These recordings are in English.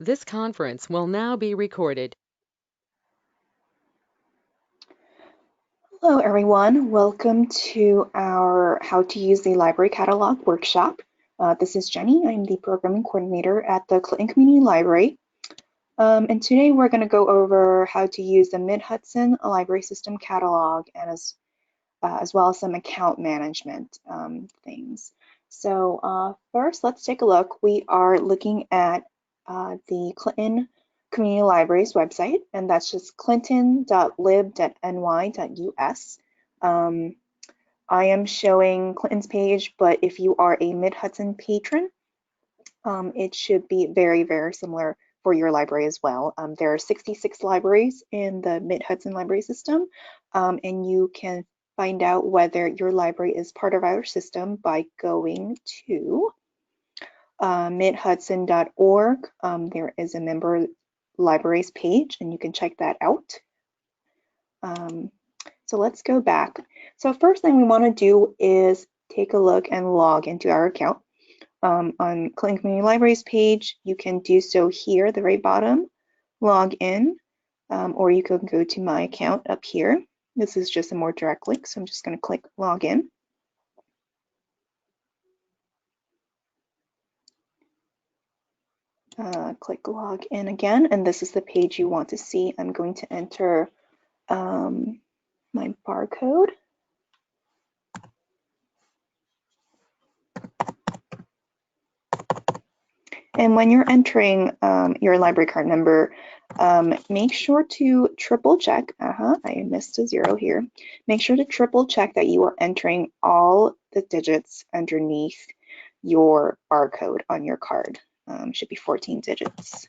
This conference will now be recorded. Hello everyone, welcome to our How to Use the Library Catalog workshop. This is Jenny, I'm the Programming Coordinator at the Clinton Community Library. And today we're going to go over how to use the Mid-Hudson Library System catalog and as well as some account management things. So first, let's take a look. We are looking at the Clinton Community Library's website, and that's just clinton.lib.ny.us. I am showing Clinton's page, but if you are a Mid-Hudson patron, it should be very, very similar for your library as well. There are 66 libraries in the Mid-Hudson Library System, and you can find out whether your library is part of our system by going to midhudson.org. There is a member libraries page, and you can check that out. So let's go back. So first thing we want to do is take a look and log into our account. On Clinton Community Libraries page, you can do so here at the very bottom, log in, or you can go to my account up here. This is just a more direct link, so I'm just going to click log in. Click log in again, and this is the page you want to see. I'm going to enter my barcode. And when you're entering your library card number, make sure to triple check. I missed a 0 here. Make sure to triple check that you are entering all the digits underneath your barcode on your card. Should be 14 digits.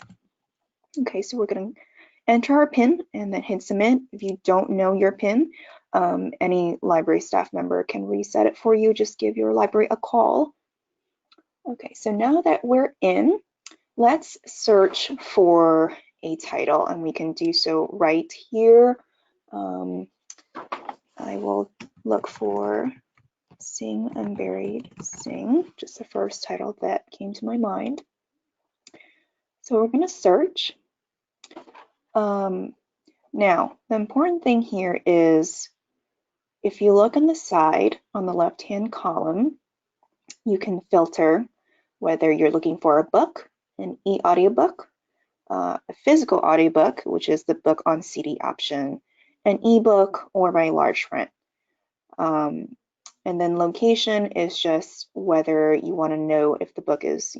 Okay, so we're going to enter our PIN and then hit submit. If you don't know your PIN, any library staff member can reset it for you. Just give your library a call. Okay, so now that we're in, let's search for a title, and we can do so right here. I will look for Sing Unburied Sing, just the first title that came to my mind. So we're going to search. Now, the important thing here is if you look on the side on the left-hand column, you can filter whether you're looking for a book, an e-audiobook, a physical audiobook, which is the book on CD option, an ebook, or by large print. And then location is just whether you want to know if the book is,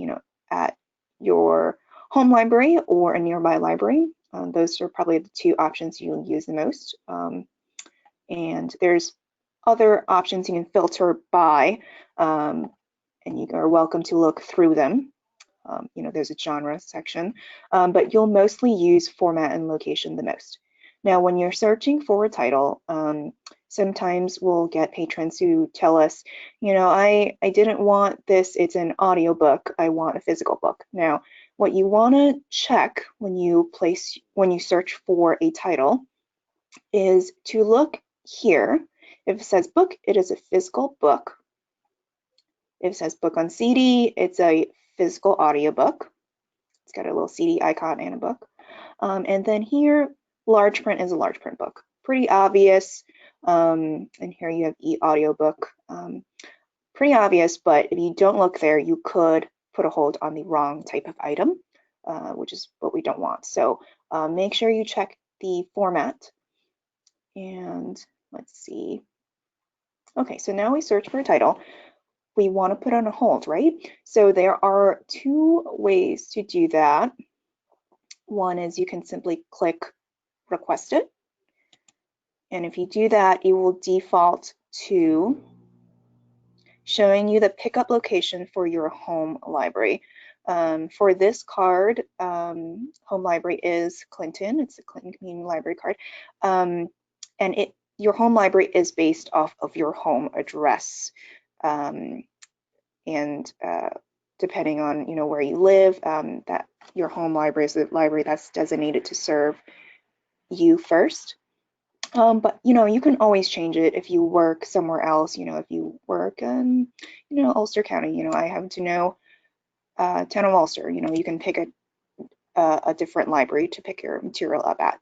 at your home library or a nearby library. Those are probably the two options you'll use the most. And there's other options you can filter by, and you are welcome to look through them. There's a genre section, but you'll mostly use format and location the most. Now, when you're searching for a title, sometimes we'll get patrons who tell us, I didn't want this, it's an audiobook, I want a physical book. Now, what you want to check when you search for a title is to look here. If it says book, it is a physical book. If it says book on CD, it's a physical audiobook. It's got a little CD icon and a book. And then here, large print is a large print book. Pretty obvious. And here you have e-audiobook. Pretty obvious, but if you don't look there, you could put a hold on the wrong type of item, which is what we don't want. So make sure you check the format. And let's see. Okay, so now we search for a title. We want to put on a hold, right? So there are two ways to do that. One is you can simply click request it. And if you do that, it will default to showing you the pickup location for your home library. For this card, home library is Clinton. It's the Clinton Community Library card. And your home library is based off of your home address. And depending on where you live, that your home library is the library that's designated to serve you first. But you can always change it if you work somewhere else. If you work in Ulster County, I happen to know town of Ulster. You can pick a different library to pick your material up at.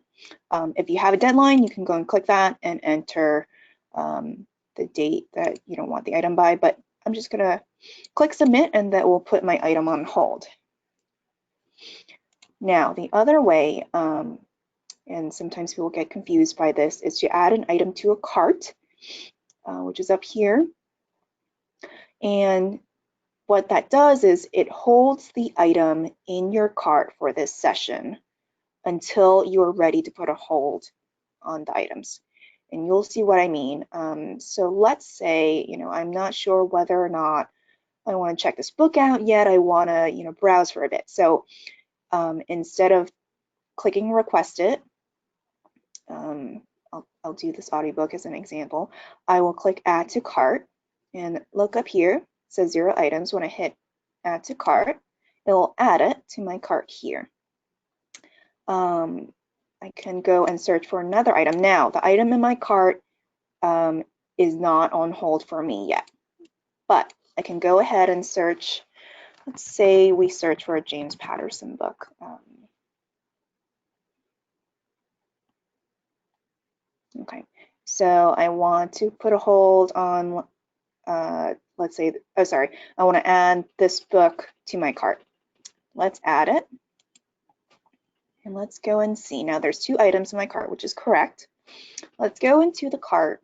If you have a deadline, you can go and click that and enter the date that you don't want the item by, but I'm just gonna click submit and that will put my item on hold. Now, the other way, and sometimes people get confused by this, is to add an item to a cart, which is up here. And what that does is it holds the item in your cart for this session until you're ready to put a hold on the items. And you'll see what I mean. So let's say, I'm not sure whether or not I want to check this book out yet. I want to, browse for a bit. So instead of clicking request it, I'll do this audiobook as an example. I will click add to cart and look up here. It says 0 items. When I hit add to cart, it will add it to my cart here. I can go and search for another item. Now, the item in my cart is not on hold for me yet, but I can go ahead and search. Let's say we search for a James Patterson book. Okay, so I want to put a hold on, let's say, oh, sorry, I want to add this book to my cart. Let's add it. And let's go and see. Now there's 2 items in my cart, which is correct. Let's go into the cart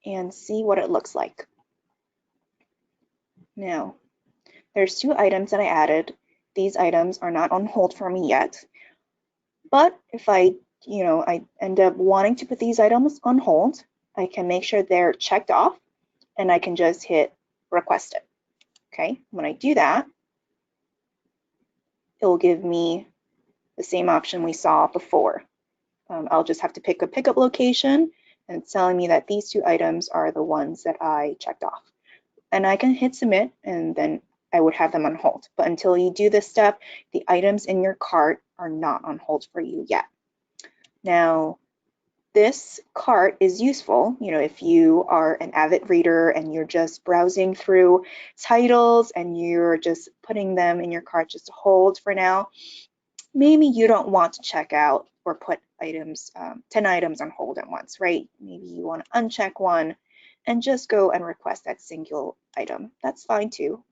and see what it looks like. Now, there's 2 items that I added. These items are not on hold for me yet. But if I end up wanting to put these items on hold, I can make sure they're checked off and I can just hit request it. Okay, when I do that, it will give me the same option we saw before. I'll just have to pick a pickup location and it's telling me that these 2 items are the ones that I checked off. And I can hit submit and then I would have them on hold. But until you do this step, the items in your cart are not on hold for you yet. Now, this cart is useful, if you are an avid reader and you're just browsing through titles and you're just putting them in your cart just to hold for now. Maybe you don't want to check out or put items, 10 items on hold at once, right? Maybe you want to uncheck one and just go and request that single item. That's fine too.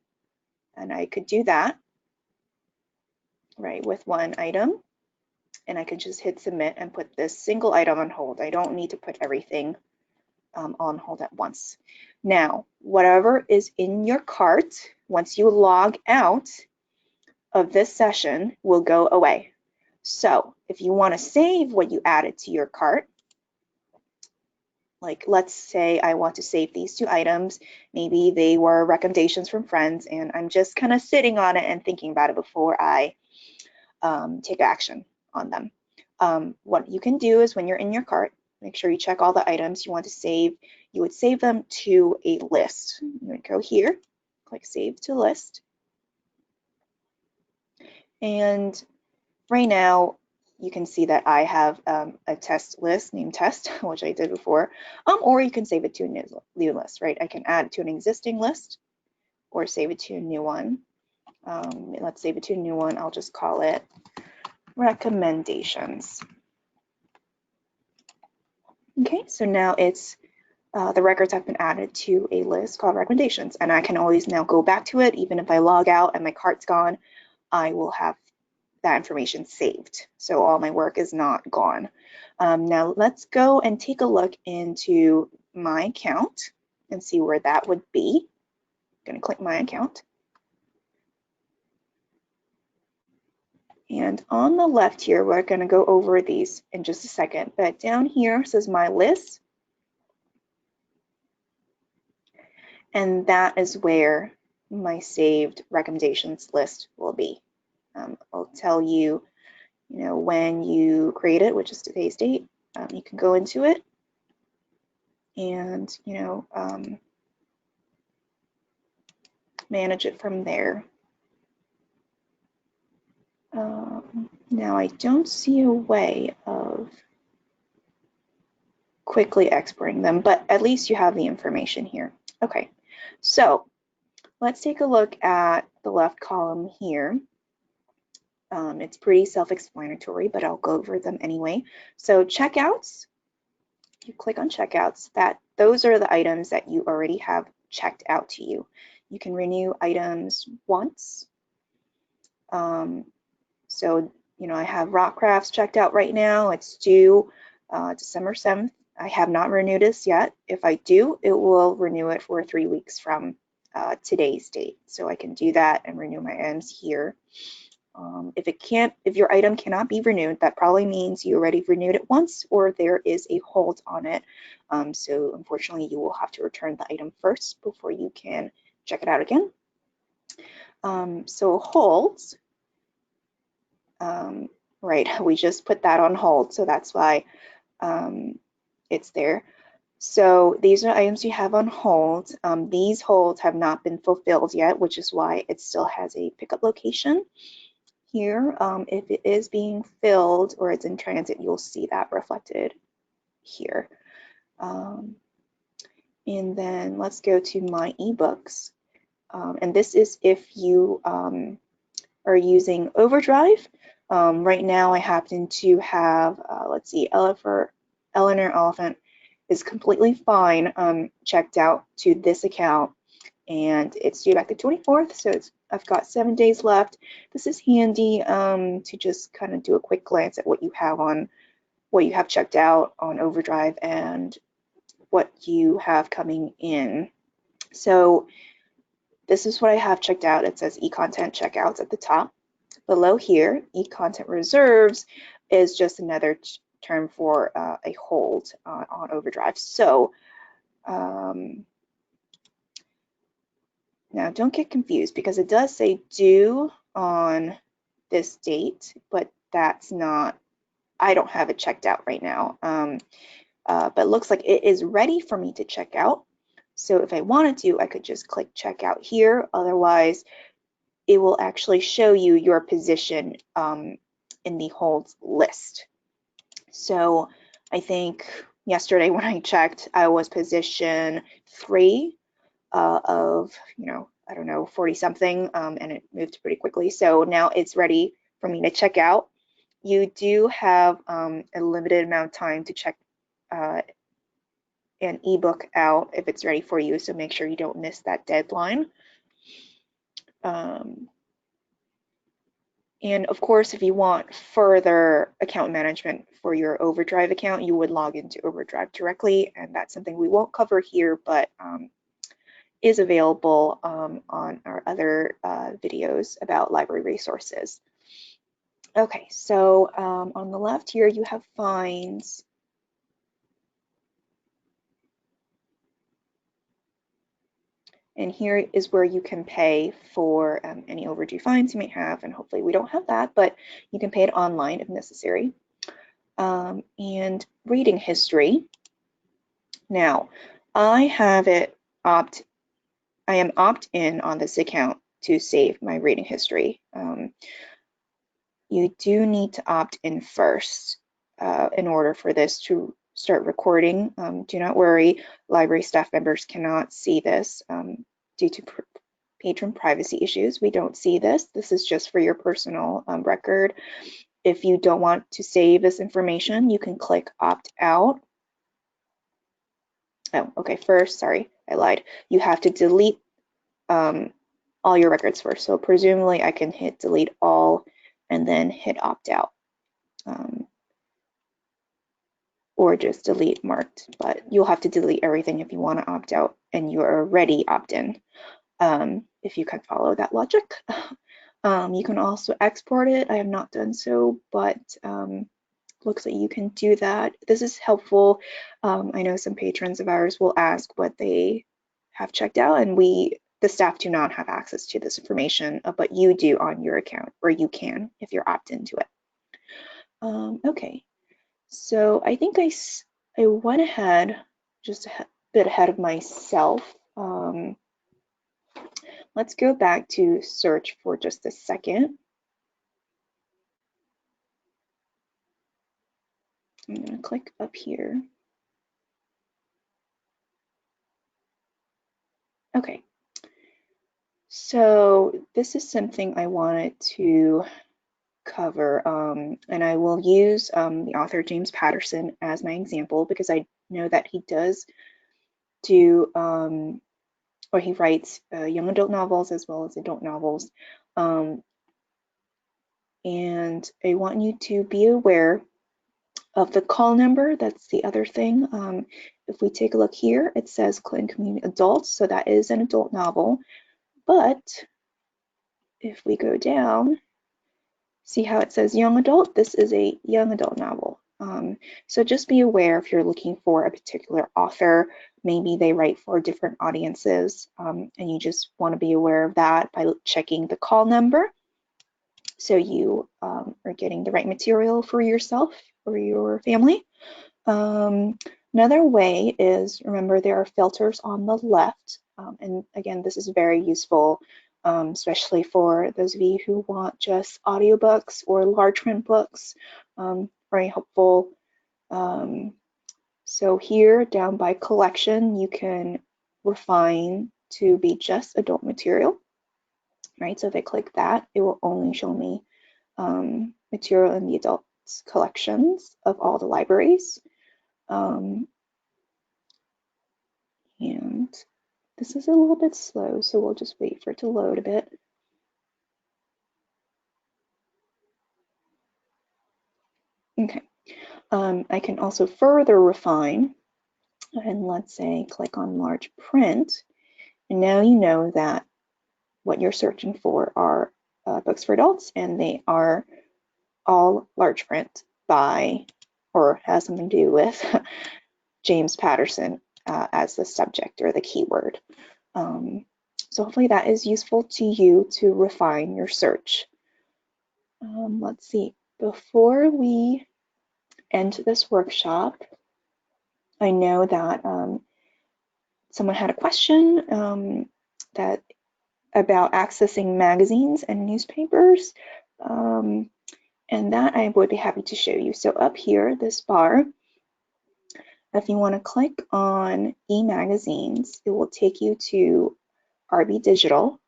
And I could do that, right, with 1 item. And I can just hit submit and put this single item on hold. I don't need to put everything on hold at once. Now, whatever is in your cart, once you log out of this session, will go away. So if you want to save what you added to your cart, like let's say I want to save these 2 items, maybe they were recommendations from friends and I'm just kind of sitting on it and thinking about it before I take action on them. What you can do is when you're in your cart, make sure you check all the items you want to save. You would save them to a list. You would go here, click save to list. And right now, you can see that I have a test list named test, which I did before, or you can save it to a new list, right? I can add it to an existing list or save it to a new one. Let's save it to a new one. I'll just call it recommendations. Okay, so now it's the records have been added to a list called recommendations, and I can always now go back to it. Even if I log out and my cart's gone, I will have that information saved. So all my work is not gone. Now let's go and take a look into my account and see where that would be. I'm going to click my account. And on the left here, we're going to go over these in just a second, but down here says my list. And that is where my saved recommendations list will be. I'll tell you, when you create it, which is today's date, you can go into it and, manage it from there. Now I don't see a way of quickly exporting them, but at least you have the information here. Okay, so let's take a look at the left column here. It's pretty self-explanatory, but I'll go over them anyway. So checkouts, you click on checkouts, those are the items that you already have checked out to you. You can renew items once. So, I have Rock Crafts checked out right now. It's due December 7th. I have not renewed this yet. If I do, it will renew it for 3 weeks from today's date. So I can do that and renew my items here. If your item cannot be renewed, that probably means you already renewed it once or there is a hold on it. So unfortunately, you will have to return the item first before you can check it out again. So holds, right, we just put that on hold, so that's why it's there. So these are items you have on hold. These holds have not been fulfilled yet, which is why it still has a pickup location here. If it is being filled or it's in transit, you'll see that reflected here. And then let's go to my ebooks. And this is if you are using Overdrive. Right now I happen to have, let's see, Eleanor Elephant is completely fine, checked out to this account, and it's due back the 24th, so I've got 7 days left. This is handy to just kind of do a quick glance at what you have checked out on Overdrive and what you have coming in. So this is what I have checked out. It says e-content checkouts at the top. Below here, e-content reserves is just another term for a hold on Overdrive. So now don't get confused because it does say due on this date, but that's not, I don't have it checked out right now. But it looks like it is ready for me to check out. So if I wanted to, I could just click check out here. Otherwise, it will actually show you your position in the holds list. So I think yesterday when I checked, I was position 3 of, I don't know, 40 something, and it moved pretty quickly. So now it's ready for me to check out. You do have a limited amount of time to check an ebook out if it's ready for you. So make sure you don't miss that deadline. And of course, if you want further account management for your Overdrive account, you would log into Overdrive directly, and that's something we won't cover here, but is available on our other videos about library resources. Okay, so on the left here, you have fines. And here is where you can pay for any overdue fines you may have, and hopefully we don't have that, but you can pay it online if necessary. And reading history. Now, I am opt-in on this account to save my reading history. You do need to opt in first in order for this to start recording. Do not worry, library staff members cannot see this due to patron privacy issues. We don't see this. This is just for your personal record. If you don't want to save this information, you can click opt out. Oh, okay, first, sorry, I lied. You have to delete all your records first. So presumably I can hit delete all and then hit opt out. Or just delete marked, but you'll have to delete everything if you want to opt out and you're already opt-in, if you can follow that logic. You can also export it. I have not done so, but looks like you can do that. This is helpful. I know some patrons of ours will ask what they have checked out, and the staff do not have access to this information, but you do on your account, or you can if you're opt into it. Okay. So I think I went ahead just a bit ahead of myself. Let's go back to search for just a second. I'm going to click up here. Okay. So this is something I wanted to cover, and I will use the author James Patterson as my example because I know that he does do, or he writes young adult novels as well as adult novels. And I want you to be aware of the call number. That's the other thing. If we take a look here, it says Clinton Community Adults, so that is an adult novel. But if we go down, see how it says young adult? This is a young adult novel. So just be aware if you're looking for a particular author, maybe they write for different audiences, and you just want to be aware of that by checking the call number so you are getting the right material for yourself or your family. Another way is, remember, there are filters on the left, and again, this is very useful, especially for those of you who want just audiobooks or large print books. Very helpful. So here, down by collection, you can refine to be just adult material, right? So if I click that, it will only show me material in the adults collections of all the libraries. And this is a little bit slow, so we'll just wait for it to load a bit. Okay, I can also further refine, and let's say click on large print, and now you know that what you're searching for are books for adults, and they are all large print by, or has something to do with, James Patterson as the subject or the keyword. So hopefully that is useful to you to refine your search. Let's see, before we end this workshop, I know that someone had a question that about accessing magazines and newspapers, and that I would be happy to show you. So up here, this bar, if you want to click on e-magazines, it will take you to RB Digital,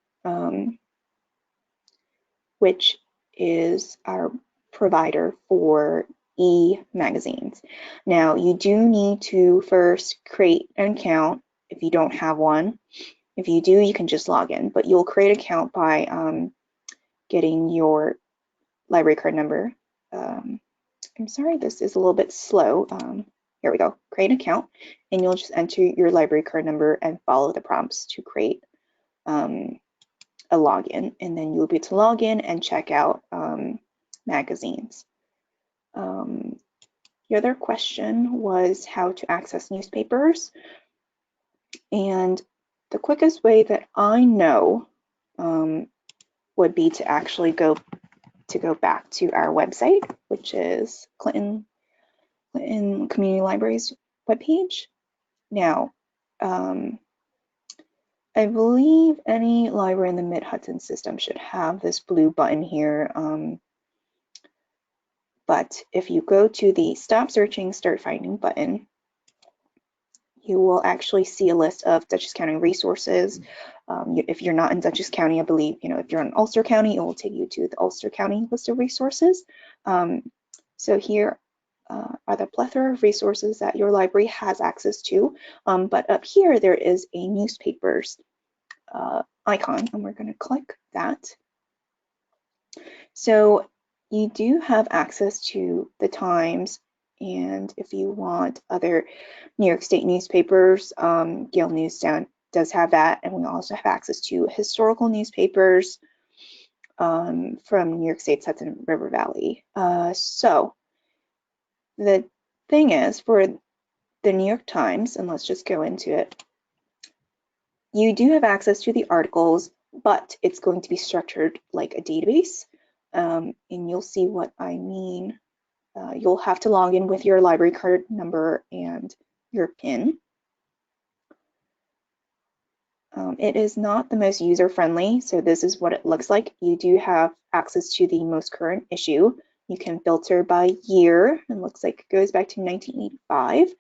which is our provider for e-magazines. Now, you do need to first create an account if you don't have one. If you do, you can just log in, but you'll create an account by getting your library card number. I'm sorry, this is a little bit slow. Here we go, create an account, and you'll just enter your library card number and follow the prompts to create a login, and then you'll be able to log in and check out magazines. The other question was how to access newspapers, and the quickest way that I know would be to actually go back to our website, which is Clinton Community Library's webpage. Now, I believe any library in the Mid-Hudson system should have this blue button here. But if you go to the Stop Searching, Start Finding button, you will actually see a list of Dutchess County resources. If you're not in Dutchess County, I believe, if you're in Ulster County, it will take you to the Ulster County list of resources. So here are the plethora of resources that your library has access to. But up here, there is a newspapers icon, and we're going to click that. So you do have access to the Times, and if you want other New York State newspapers, Gale News does have that, and we also have access to historical newspapers from New York State's Hudson River Valley. So the thing is, for the New York Times, and let's just go into it, you do have access to the articles, but it's going to be structured like a database, and you'll see what I mean. You'll have to log in with your library card number and your PIN. It is not the most user-friendly, so this is what it looks like. You do have access to the most current issue. You can filter by year. It looks like it goes back to 1985.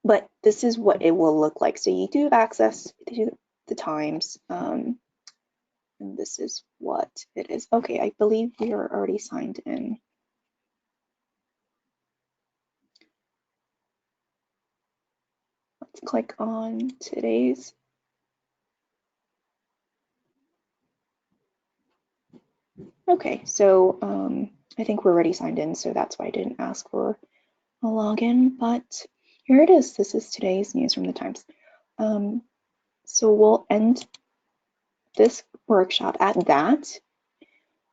But this is what it will look like. So you do have access to the Times. and this is what it is. Okay, I believe we are already signed in. Let's click on today's. Okay, so I think we're already signed in, so that's why I didn't ask for a login, but here it is. This is today's news from the Times. So we'll end this workshop at that.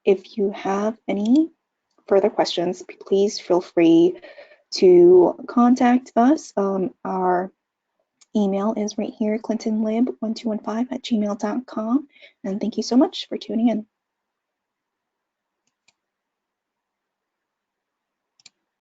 If you have any further questions, please feel free to contact us. Our email is right here, clintonlib1215@gmail.com. And thank you so much for tuning in.